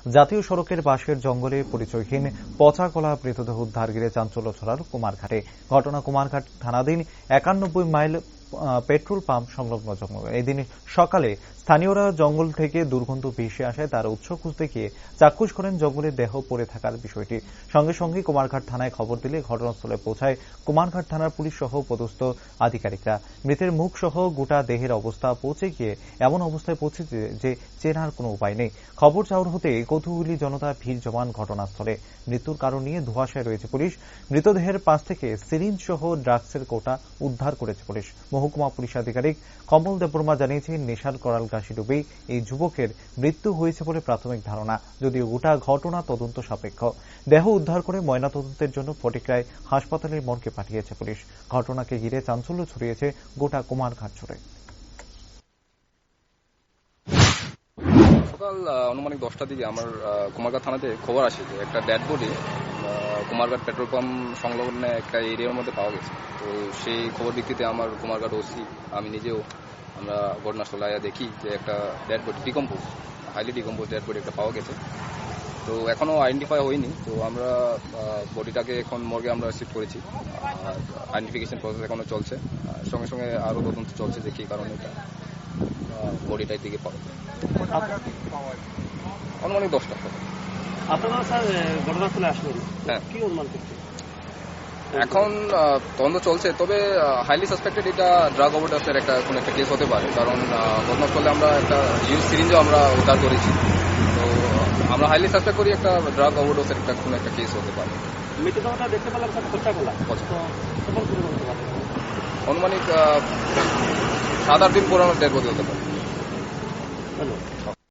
জাতীয় সড়কের পাশের জঙ্গলে পরিচয়হীন পচা গলা মৃতদেহ উদ্ধার ঘিরে চাঞ্চল্য ছড়ালো কুমারঘাটে। ঘটনা কুমারঘাট থানাধীন 91 মাইল পেট্রোল পাম্প সংলগ্ন জঙ্গল। এদিন সকালে স্থানীয়রা জঙ্গল থেকে দুর্গন্ধ ভেসে আসায় তার উৎস খুঁজতে গিয়ে চাক্ষুষ করেন জঙ্গলের দেহ পড়ে থাকার বিষয়টি। সঙ্গে সঙ্গে কুমারঘাট থানায় খবর দিলে ঘটনাস্থলে পৌঁছায় কুমারঘাট থানার পুলিশ সহ পদস্থ আধিকারিকরা। মৃতের মুখ সহ গোটা দেহের অবস্থা পৌঁছে গিয়ে এমন অবস্থায় পৌঁছেছে যে চেনার কোনো উপায় নেই। খবর চাউর হতে কৌতূহলী জনতা ভিড় জমান ঘটনাস্থলে। মৃত্যুর কারণ নিয়ে ধোঁয়াশায় রয়েছে পুলিশ। মৃতদেহের পাশ থেকে সিরিঞ্জ সহ ড্রাগসের কোটা উদ্ধার করেছে পুলিশ। মহকুমা পুলিশ আধিকারিক কমল দেববর্মা জানিয়েছেন, নেশার করাল ঘাসে ডুবেই এই যুবকের মৃত্যু হয়েছে বলে প্রাথমিক ধারণা, যদিও গোটা ঘটনা তদন্ত সাপেক্ষ। দেহ উদ্ধার করে ময়নাতদন্তের জন্য ফটিকরায় হাসপাতালের মর্গে পাঠিয়েছে পুলিশ। ঘটনাকে ঘিরে চাঞ্চল্য ছড়িয়েছে গোটা কুমারঘাট জুড়ে। সকাল আনুমানিক 10টার দিকে আমার কুমারঘাট থানাতে খবর আসে যে একটা dead body Kumarghat petrol pump সংলগ্ন একটা এরিয়ার মধ্যে পাওয়া গেছে। তো সেই খবর ভিত্তিতে আমার কুমারঘাট ওসি আমি নিজেও আমরা ঘটনাস্থলে দেখি যে একটা dead body highly decompose dead body একটা পাওয়া গেছে। তো এখনো আইডেন্টিফাই হয়নি। তো আমরা বডিটাকে এখন মর্গে আমরা শিফট করেছি। আইডেন্টিফিকেশন প্রসেস এখনো চলছে। সঙ্গে সঙ্গে আরও তদন্ত চলছে যে কী কারণে এটা বডিটার দিকে পাওয়া অনুমানিক 10টা। আপনারা স্যার ঘটনাস্থলে আসলেন, হ্যাঁ, কি অনুমান করছেন? এখন তদন্ত চলছে, তবে হাইলি সাসপেক্টেড এটা ড্রাগ ওভারডোজের কোনো একটা কেস হতে পারে, কারণ ঘটনাস্থলে আমরা একটা ইউজ সিরিঞ্জও আমরা উদ্ধার করেছি। তো আমরা হাইলি সাসপেক্ট করি একটা ড্রাগ ওভারডোজের কোনো একটা কেস হতে পারে। মৃতদেহটা দেখতে পেলাম স্যার পচা গলা, অনুমানিক 7-8 দিন পুরানো ডেড বডি হতে পারে।